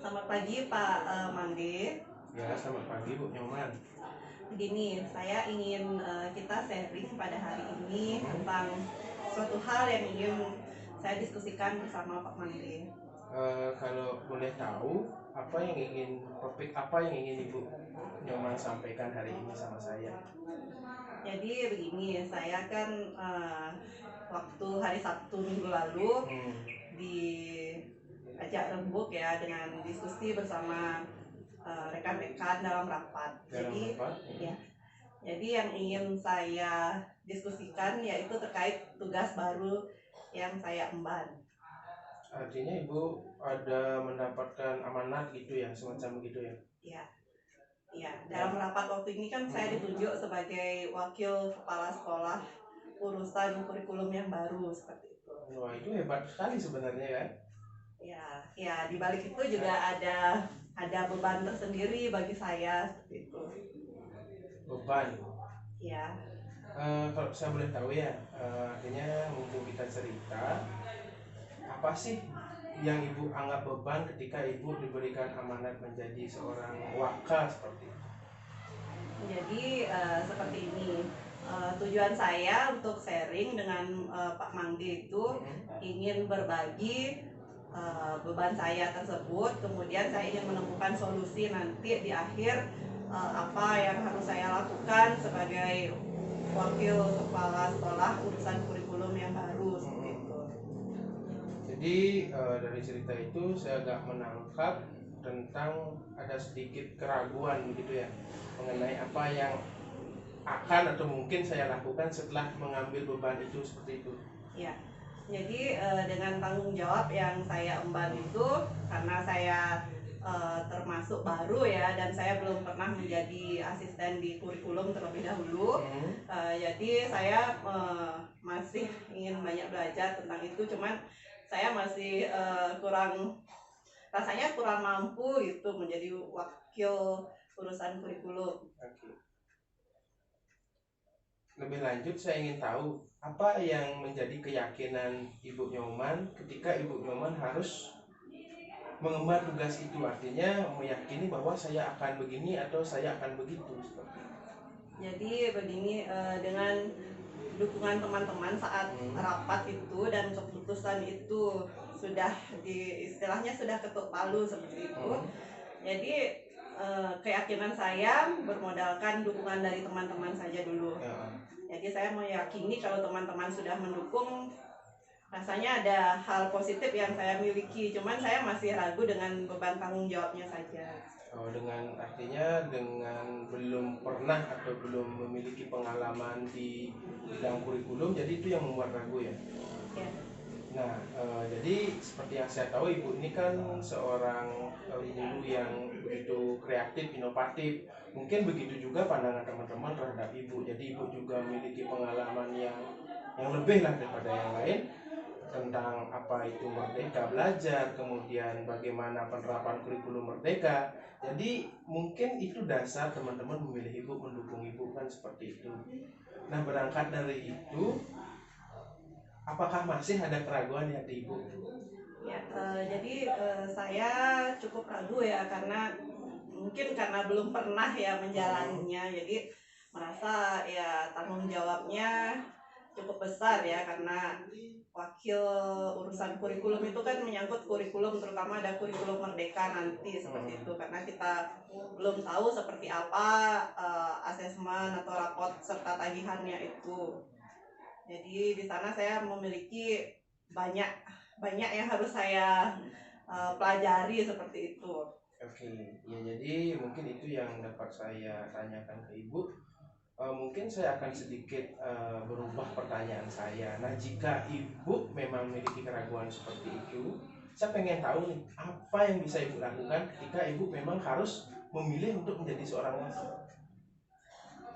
Selamat pagi Pak Mande. Ya, selamat pagi Bu Nyoman. Begini, saya ingin kita sharing pada hari ini tentang suatu hal yang ingin saya diskusikan bersama Pak Mande. Kalau boleh tahu, topik apa yang ingin Ibu Nyoman sampaikan hari ini sama saya? Jadi begini, saya kan waktu hari Sabtu minggu lalu diajak rembuk ya dengan diskusi bersama rekan-rekan dalam rapat. Jadi yang ingin saya diskusikan yaitu terkait tugas baru yang saya emban. Artinya Ibu ada mendapatkan amanat gitu ya, semacam begitu ya? Iya, dalam rapat waktu ini kan saya ditunjuk sebagai wakil kepala sekolah urusan kurikulum yang baru seperti itu. Wah, itu hebat sekali sebenarnya kan? Ya, di balik itu juga ada beban tersendiri bagi saya seperti itu. Beban. Ya. Kalau saya boleh tahu ya, artinya mumpung kita cerita, apa sih yang Ibu anggap beban ketika Ibu diberikan amanat menjadi seorang wakil seperti itu? Jadi seperti ini, tujuan saya untuk sharing dengan Pak Mangdi itu ingin berbagi beban saya tersebut, kemudian saya ingin menemukan solusi nanti di akhir apa yang harus saya lakukan sebagai wakil kepala sekolah urusan kurikulum yang baru seperti itu. Jadi dari cerita itu saya agak menangkap tentang ada sedikit keraguan gitu ya mengenai apa yang akan atau mungkin saya lakukan setelah mengambil beban itu seperti itu. Ya, jadi dengan tanggung jawab yang saya emban itu karena saya termasuk baru ya dan saya belum pernah menjadi asisten di kurikulum terlebih dahulu. Jadi saya masih ingin banyak belajar tentang itu, cuman saya masih rasanya kurang mampu gitu menjadi wakil urusan kurikulum. Lebih lanjut saya ingin tahu apa yang menjadi keyakinan Ibu Nyoman ketika Ibu Nyoman harus mengemban tugas itu, artinya meyakini bahwa saya akan begini atau saya akan begitu seperti itu. Jadi begini, dengan dukungan teman-teman saat rapat itu dan keputusan itu sudah istilahnya sudah ketuk palu seperti itu. Jadi keyakinan saya bermodalkan dukungan dari teman-teman saja dulu. Jadi saya meyakini kalau teman-teman sudah mendukung, rasanya ada hal positif yang saya miliki, cuman saya masih ragu dengan beban tanggung jawabnya saja. Artinya dengan belum pernah atau belum memiliki pengalaman di bidang kurikulum, jadi itu yang membuat ragu ya? Ya. Nah, jadi seperti yang saya tahu Ibu ini kan seorang guru yang begitu kreatif, inovatif. Mungkin begitu juga pandangan teman-teman terhadap Ibu. Jadi Ibu juga memiliki pengalaman yang lebih lah daripada yang lain tentang apa itu merdeka belajar, kemudian bagaimana penerapan kurikulum merdeka. Jadi mungkin itu dasar teman-teman memilih Ibu, mendukung Ibu kan seperti itu. Nah, berangkat dari itu, apakah masih ada keraguan ya di Ibu? Ya, jadi saya cukup ragu ya karena mungkin karena belum pernah ya menjalaninya, jadi merasa ya tanggung jawabnya cukup besar ya karena wakil urusan kurikulum itu kan menyangkut kurikulum, terutama ada kurikulum merdeka nanti seperti itu, karena kita belum tahu seperti apa asesmen atau rapot serta tagihannya itu. Jadi di sana saya memiliki banyak yang harus saya pelajari seperti itu. Oke, ya jadi mungkin itu yang dapat saya tanyakan ke Ibu. Mungkin saya akan sedikit berubah pertanyaan saya. Nah, jika Ibu memang memiliki keraguan seperti itu, saya pengen tahu nih, apa yang bisa Ibu lakukan ketika Ibu memang harus memilih untuk menjadi seorang wakil?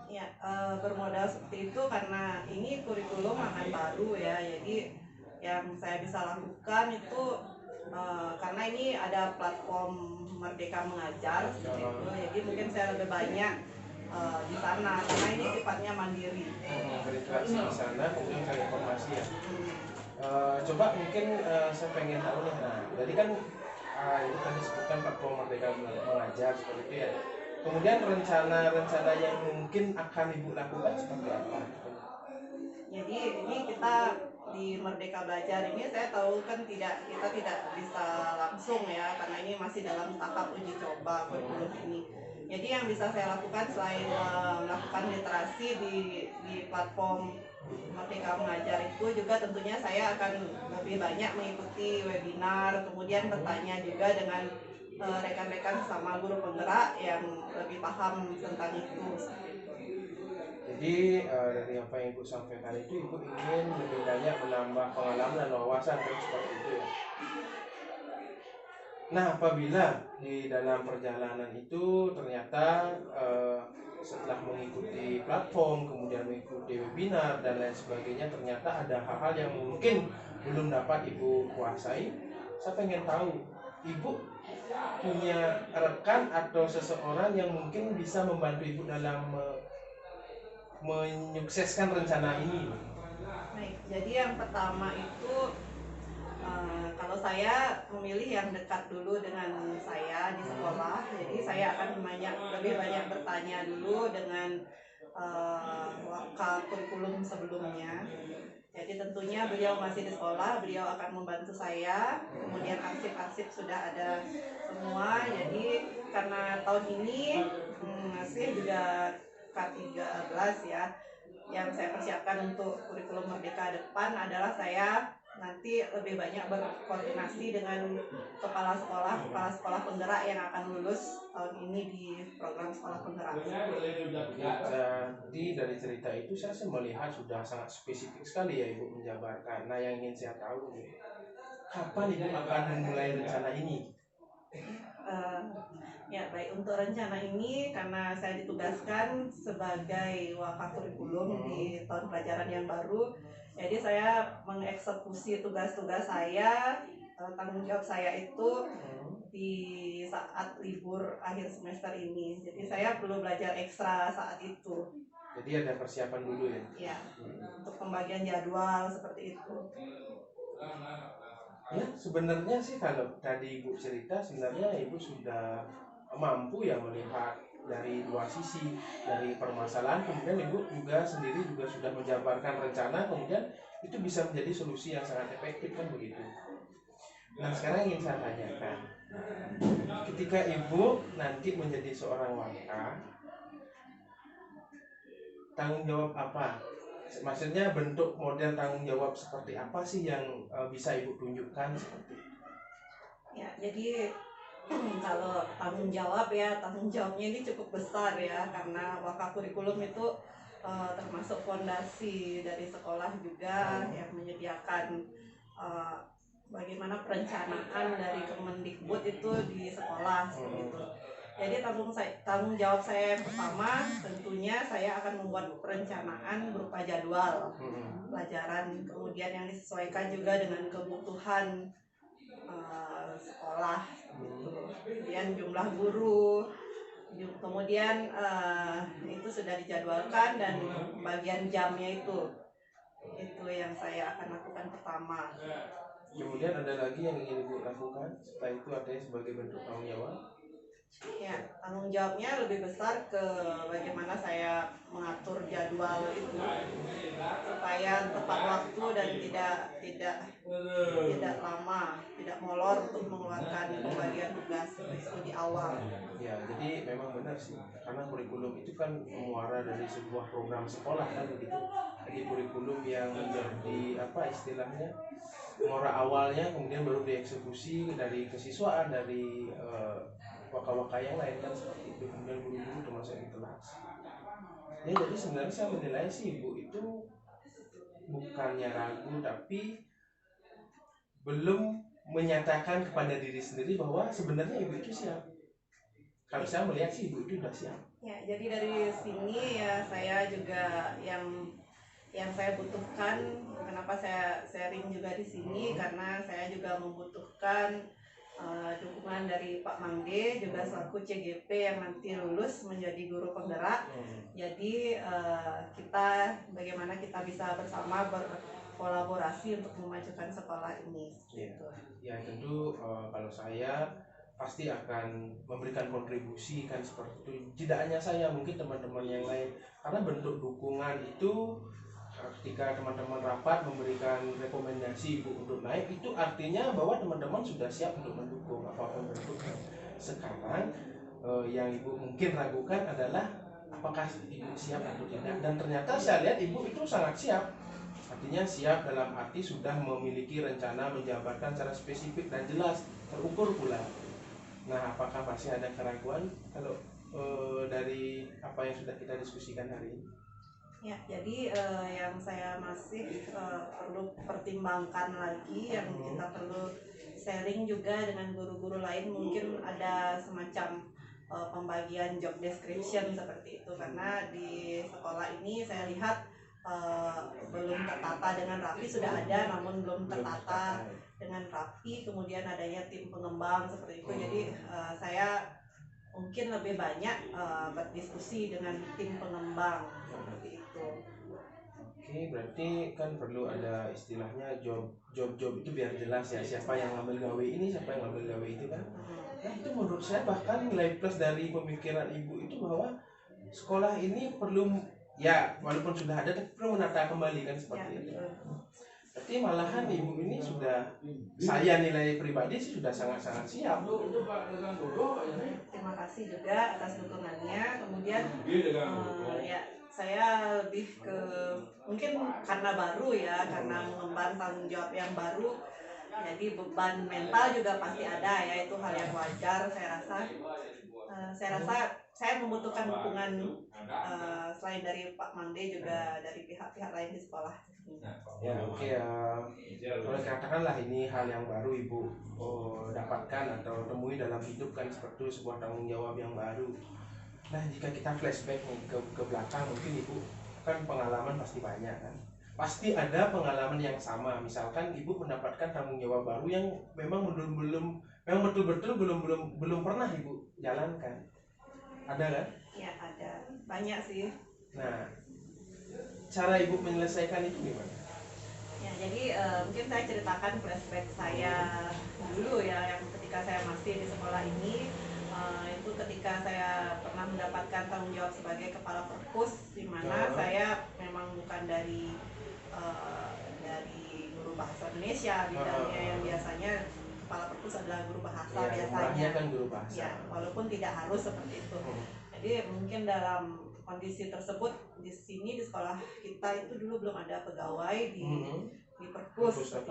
Ya, bermodal seperti itu karena ini kurikulum akan baru ya, jadi yang saya bisa lakukan itu karena ini ada platform Merdeka Mengajar seperti itu, jadi mungkin saya lebih banyak di sana karena ini sifatnya mandiri. Berinteraksi di sana, kemudian cari informasi ya. Coba mungkin saya pengen tahu nih, nah, jadi kan itu tadi sebutkan platform Merdeka Mengajar seperti itu ya. Kemudian rencana-rencana yang mungkin akan ibu lakukan seperti apa? Jadi ini kita di Merdeka Belajar ini saya tahu kan kita tidak bisa langsung ya karena ini masih dalam tahap uji coba kurikulum ini. Jadi yang bisa saya lakukan selain melakukan literasi di platform Merdeka Mengajar itu juga tentunya saya akan lebih banyak mengikuti webinar, kemudian bertanya juga dengan rekan-rekan sama guru penggerak yang lebih paham tentang itu. Jadi dari apa yang ibu sampaikan itu, ibu ingin lebih banyak menambah pengalaman dan wawasan kan seperti itu ya. Nah, apabila di dalam perjalanan itu ternyata setelah mengikuti platform, kemudian mengikuti webinar dan lain sebagainya, ternyata ada hal-hal yang mungkin belum dapat ibu kuasai, saya pengen tahu ibu punya rekan atau seseorang yang mungkin bisa membantu ibu dalam menyukseskan rencana ini. Baik, jadi yang pertama itu kalau saya memilih yang dekat dulu dengan saya di sekolah, jadi saya akan lebih banyak bertanya dulu dengan waka kurikulum sebelumnya. Jadi tentunya beliau masih di sekolah, beliau akan membantu saya. Kemudian arsip-arsip sudah ada semua. Jadi karena tahun ini masih juga K13 ya, yang saya persiapkan untuk kurikulum Merdeka depan adalah saya nanti lebih banyak berkoordinasi dengan kepala sekolah penggerak yang akan lulus tahun ini di program sekolah penggerak. Jadi dari cerita itu saya melihat sudah sangat spesifik sekali ya ibu menjabarkan. Nah, yang ingin saya tahu nih, kapan ibu akan memulai rencana ini? Ya baik, untuk rencana ini karena saya ditugaskan sebagai wakakurikulum di tahun pelajaran yang baru, jadi saya mengeksekusi tugas-tugas saya, tanggung jawab saya itu di saat libur akhir semester ini. Jadi saya perlu belajar ekstra saat itu. Jadi ada persiapan dulu ya? Ya, untuk pembagian jadwal seperti itu. Ya sebenarnya sih kalau tadi ibu cerita, sebenarnya ibu sudah mampu ya melihat dari dua sisi, dari permasalahan, kemudian ibu juga sendiri juga sudah menjabarkan rencana, kemudian itu bisa menjadi solusi yang sangat efektif kan begitu. Nah sekarang ingin saya tanyakan, ketika ibu nanti menjadi seorang waka, tanggung jawab apa? Maksudnya bentuk model tanggung jawab seperti apa sih yang bisa ibu tunjukkan seperti? Ya jadi kalau tanggung jawabnya ini cukup besar ya, karena wakakurikulum itu termasuk fondasi dari sekolah juga yang menyediakan bagaimana perencanaan dari Kemendikbud itu di sekolah gitu. Jadi tanggung jawab saya yang pertama tentunya saya akan membuat perencanaan berupa jadwal pelajaran, kemudian yang disesuaikan juga dengan kebutuhan sekolah gitu. Kemudian jumlah guru, kemudian itu sudah dijadwalkan dan pembagian jamnya itu yang saya akan lakukan pertama. Kemudian ada lagi yang ingin ibu lakukan setelah itu, artinya sebagai bentuk tanggung jawab? Ya, tanggung jawabnya lebih besar ke bagaimana saya mengatur jadwal itu supaya tepat waktu dan tidak lama, tidak molor untuk mengeluarkan pembagian tugas itu di awal. Ya, jadi memang benar sih, karena kurikulum itu kan muara dari sebuah program sekolah kan begitu. Jadi kurikulum yang menjadi apa istilahnya, muara awalnya, kemudian baru dieksekusi dari kesiswaan, dari waka-waka yang lain kan seperti itu, kemudian guru-guru termasuk di kelas. Ya jadi sebenarnya saya menilai sih ibu itu bukannya ragu, tapi belum menyatakan kepada diri sendiri bahwa sebenarnya ibu itu siap. Kalau saya melihat sih ibu itu sudah siap. Ya, jadi dari sini ya saya juga yang saya butuhkan, kenapa saya sharing juga di sini, karena saya juga membutuhkan dukungan dukungan dari Pak Mangde juga selaku CGP yang nanti lulus menjadi guru penggerak. Jadi kita bagaimana kita bisa bersama berkolaborasi untuk memajukan sekolah ini. Gitu. Ya tentu kalau saya pasti akan memberikan kontribusi kan seperti itu. Tidak hanya saya, mungkin teman-teman yang lain. Karena bentuk dukungan itu ketika teman-teman rapat memberikan rekomendasi Ibu untuk naik, itu artinya bahwa teman-teman sudah siap untuk mendukung apapun bentuknya. Sekarang yang Ibu mungkin ragukan adalah apakah Ibu siap atau tidak. Dan ternyata saya lihat Ibu itu sangat siap. Artinya siap dalam arti sudah memiliki rencana menjabarkan secara spesifik dan jelas, terukur pula. Nah, apakah masih ada keraguan kalau dari apa yang sudah kita diskusikan hari ini? Ya, jadi yang saya masih perlu pertimbangkan lagi, yang kita perlu sharing juga dengan guru-guru lain, mungkin ada semacam pembagian job description seperti itu, karena di sekolah ini saya lihat belum tertata dengan rapi, sudah ada namun belum tertata dengan rapi, kemudian adanya tim pengembang seperti itu. Jadi saya mungkin lebih banyak berdiskusi dengan tim pengembang seperti itu. Oke, berarti kan perlu ada istilahnya job itu biar jelas ya, siapa yang ngambil gawe ini, siapa yang ngambil gawe itu kan. Nah itu menurut saya bahkan nilai plus dari pemikiran Ibu itu bahwa sekolah ini perlu, ya walaupun sudah ada tapi perlu menata kembali kan seperti itu. Berarti malahan Ibu ini sudah, saya nilai pribadi sih sudah sangat-sangat siap. Terima kasih juga atas dukungannya. Kemudian ya saya lebih ke, mungkin karena baru ya, karena mengemban tanggung jawab yang baru, jadi beban mental juga pasti ada ya, itu hal yang wajar. Saya rasa saya membutuhkan dukungan selain dari Pak Mangde juga dari pihak-pihak lain di sekolah. Ya oke, kalau katakanlah ini hal yang baru Ibu dapatkan atau temui dalam hidup kan, seperti sebuah tanggung jawab yang baru. Nah jika kita flashback ke belakang, mungkin Ibu kan pengalaman pasti banyak kan, pasti ada pengalaman yang sama. Misalkan Ibu mendapatkan tanggung jawab baru yang memang betul-betul belum pernah Ibu jalankan, ada kan? Ya ada, banyak sih. Nah cara Ibu menyelesaikan itu gimana? Ya, jadi mungkin saya ceritakan flashback saya dulu ya, yang ketika saya masih di sekolah ini, itu ketika saya pernah mendapatkan tanggung jawab sebagai kepala perpus, di mana saya memang bukan dari guru bahasa Indonesia bidangnya, yang biasanya kepala perpus adalah guru bahasa Ya, biasanya kan guru bahasa. Ya, walaupun tidak harus seperti itu. Jadi mungkin dalam kondisi tersebut, di sini di sekolah kita itu dulu belum ada pegawai di perpus gitu,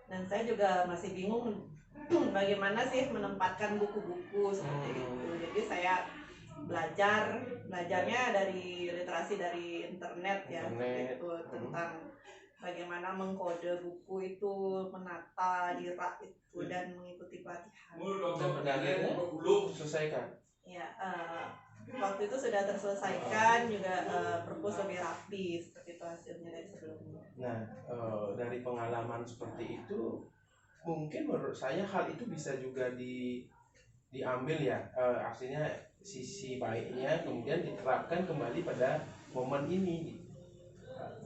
dan saya juga masih bingung bagaimana sih menempatkan buku-buku seperti itu. Jadi saya belajarnya dari literasi dari internet ya, itu tentang bagaimana mengkode buku itu, menata di rak itu, dan mengikuti pelatihan. Dan pada akhirnya selesaikan. Ya, waktu itu sudah terselesaikan juga, perpus lebih rapi seperti itu hasilnya dari sebelumnya. Nah, dari pengalaman seperti itu, mungkin menurut saya hal itu bisa juga diambil ya, artinya sisi baiknya kemudian diterapkan kembali pada momen ini.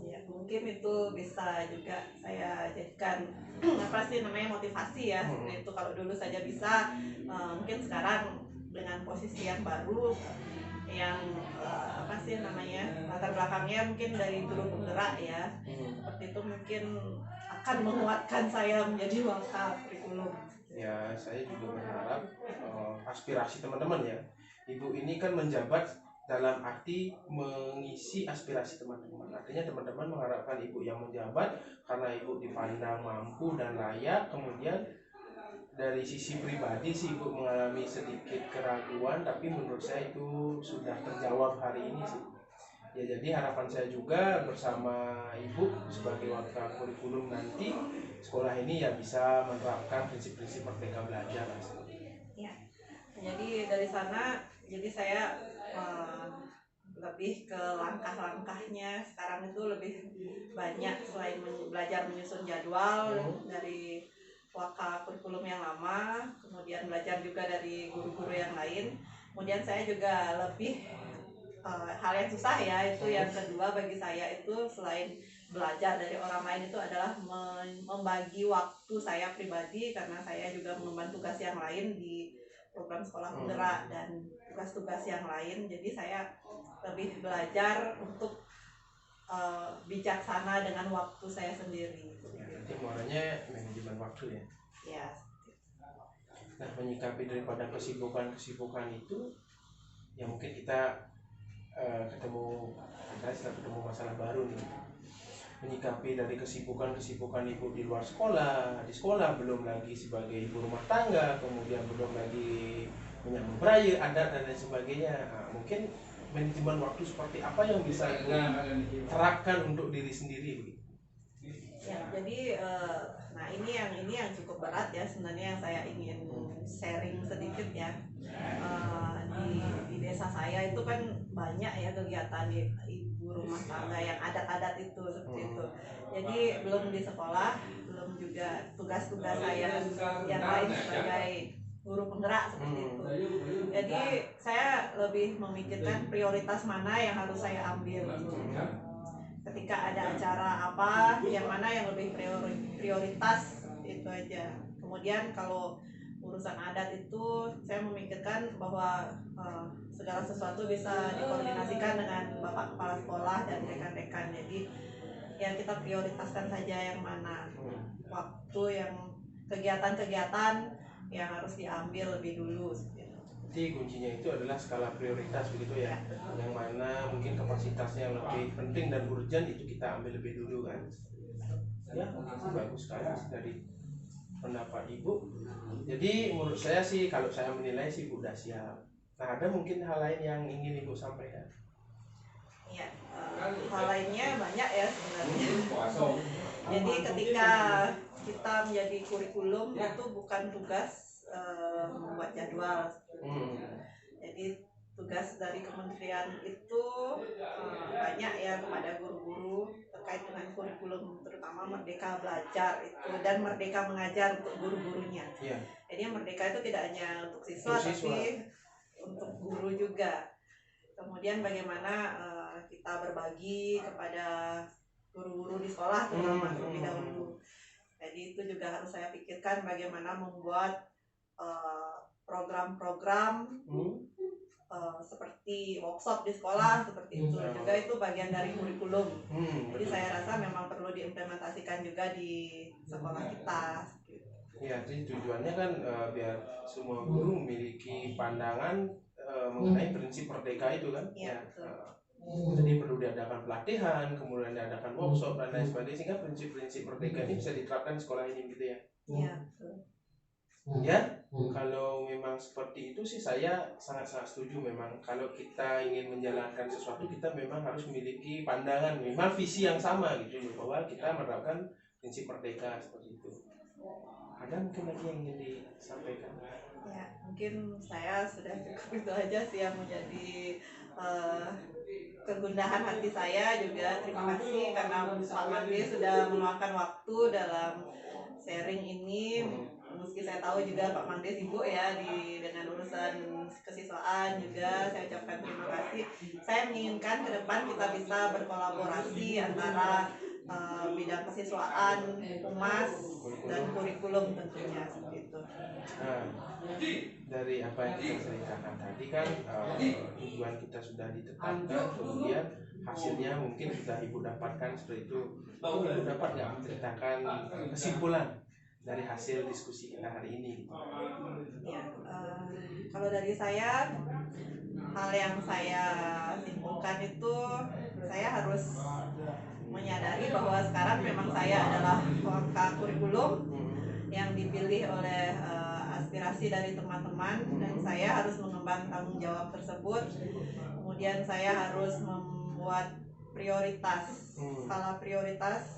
Ya, mungkin itu bisa juga saya jadikan apa sih namanya, motivasi ya. Itu kalau dulu saja bisa, mungkin sekarang dengan posisi yang baru, yang apa sih namanya, latar belakangnya mungkin dari guru penggerak ya, seperti itu mungkin akan menguatkan saya menjadi wakapurikulum. Ya, saya juga berharap aspirasi teman-teman ya, Ibu ini kan menjabat dalam arti mengisi aspirasi teman-teman. Artinya teman-teman mengharapkan Ibu yang menjabat karena Ibu dipandang mampu dan layak. Kemudian dari sisi pribadi sih Ibu mengalami sedikit keraguan, tapi menurut saya itu sudah terjawab hari ini sih. Ya, jadi harapan saya juga bersama Ibu sebagai wakapurikulum nanti, sekolah ini ya bisa menerapkan prinsip-prinsip Merdeka Belajar. Ya, jadi dari sana, jadi saya lebih ke langkah-langkahnya sekarang itu lebih banyak, selain belajar menyusun jadwal dari waka kurikulum yang lama, kemudian belajar juga dari guru-guru yang lain. Kemudian saya juga lebih hal yang susah ya, itu yang kedua bagi saya itu selain belajar dari orang lain itu adalah membagi waktu saya pribadi, karena saya juga mengemban tugas yang lain di program sekolah penggerak dan tugas-tugas yang lain. Jadi saya lebih belajar untuk bijaksana dengan waktu saya sendiri. Nanti muaranya manajemen waktu ya. Ya. Nah, menyikapi daripada kesibukan itu, ya mungkin kita ketemu masalah baru nih. Menyikapi dari kesibukan ibu di luar sekolah, di sekolah belum lagi sebagai ibu rumah tangga, kemudian belum lagi menyambut raya, adat dan lain sebagainya. Nah, mungkin manajemen waktu seperti apa yang bisa ibu terapkan untuk diri sendiri? Ya, jadi nah ini yang cukup berat ya sebenarnya, yang saya ingin sharing sedikit ya. Di desa saya itu kan banyak ya kegiatan ibu rumah tangga yang adat-adat itu seperti itu. Jadi belum di sekolah, belum juga tugas-tugas saya yang lain sebagai guru penggerak seperti itu. Jadi saya lebih memikirkan prioritas mana yang harus saya ambil. Ketika ada acara apa, yang mana yang lebih prioritas, itu aja. Kemudian kalau urusan adat itu saya memikirkan bahwa segala sesuatu bisa dikoordinasikan dengan Bapak Kepala Sekolah dan rekan-rekan. Jadi ya kita prioritaskan saja yang mana waktu, yang kegiatan-kegiatan yang harus diambil lebih dulu. Jadi kuncinya itu adalah skala prioritas begitu ya, yang mana mungkin kapasitasnya lebih penting dan urgent itu kita ambil lebih dulu kan. Ya, itu bagus sekali dari pendapat ibu. Jadi menurut saya sih, kalau saya menilai sih ibu udah siap. Nah, ada mungkin hal lain yang ingin ibu sampaikan? Ya, hal lainnya banyak ya sebenarnya. Jadi ketika kita menjadi kurikulum itu bukan tugas membuat jadwal. Jadi tugas dari kementerian itu banyak ya kepada guru-guru terkait dengan kurikulum, terutama Merdeka Belajar itu dan Merdeka Mengajar untuk guru-gurunya. Jadi merdeka itu tidak hanya untuk siswa, tapi untuk guru juga. Kemudian bagaimana kita berbagi kepada guru-guru di sekolah terutama terlebih dahulu. Jadi itu juga harus saya pikirkan, bagaimana membuat program-program seperti workshop di sekolah seperti itu. Juga itu bagian dari kurikulum. Jadi saya rasa memang perlu diimplementasikan juga di sekolah kita. Ya, jadi tujuannya kan biar semua guru memiliki pandangan mengenai prinsip merdeka itu kan. Ya, jadi perlu diadakan pelatihan, kemudian diadakan workshop dan lain sebagainya, sehingga prinsip-prinsip merdeka ini bisa diterapkan di sekolah ini gitu ya. Iya, betul. Ya, kalau memang seperti itu sih saya sangat-sangat setuju. Memang kalau kita ingin menjalankan sesuatu, kita memang harus memiliki pandangan, memang visi yang sama gitu, bahwa kita menerapkan prinsip merdeka seperti itu. Ada mungkin lagi yang ingin disampaikan? Ya, mungkin saya sudah cukup itu aja sih yang menjadi kegundahan hati saya. Juga terima kasih karena Pak Mande sudah meluangkan waktu dalam sharing ini. Meski saya tahu juga Pak Mande sibuk ya dengan urusan kesiswaan juga, saya ucapkan terima kasih. Saya menginginkan ke depan kita bisa berkolaborasi antara bidang kesiswaan, humas, dan kurikulum tentunya seperti itu. Nah, dari apa yang kita ceritakan tadi kan tujuan kita sudah ditetapkan, kemudian hasilnya mungkin sudah ibu dapatkan seperti itu. Mungkin ibu dapat nggak menceritakan kesimpulan dari hasil diskusi kita hari ini? Ya, kalau dari saya, hal yang saya simpulkan itu, saya harus menyadari bahwa sekarang memang saya adalah waka kurikulum yang dipilih oleh aspirasi dari teman-teman, dan saya harus mengemban tanggung jawab tersebut. Kemudian saya harus membuat prioritas, skala prioritas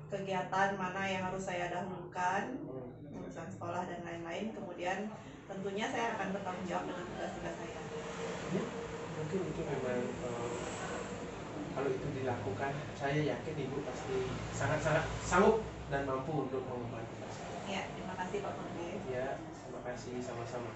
kegiatan mana yang harus saya dahulukan, urusan sekolah dan lain-lain. Kemudian tentunya saya akan bertanggung jawab dengan tugas-tugas saya. Mungkin itu memang kalau itu dilakukan, saya yakin ibu pasti sangat-sangat sanggup dan mampu untuk mengemban tugas. Ya, terima kasih Pak Nurdin. Ya, terima kasih sama-sama.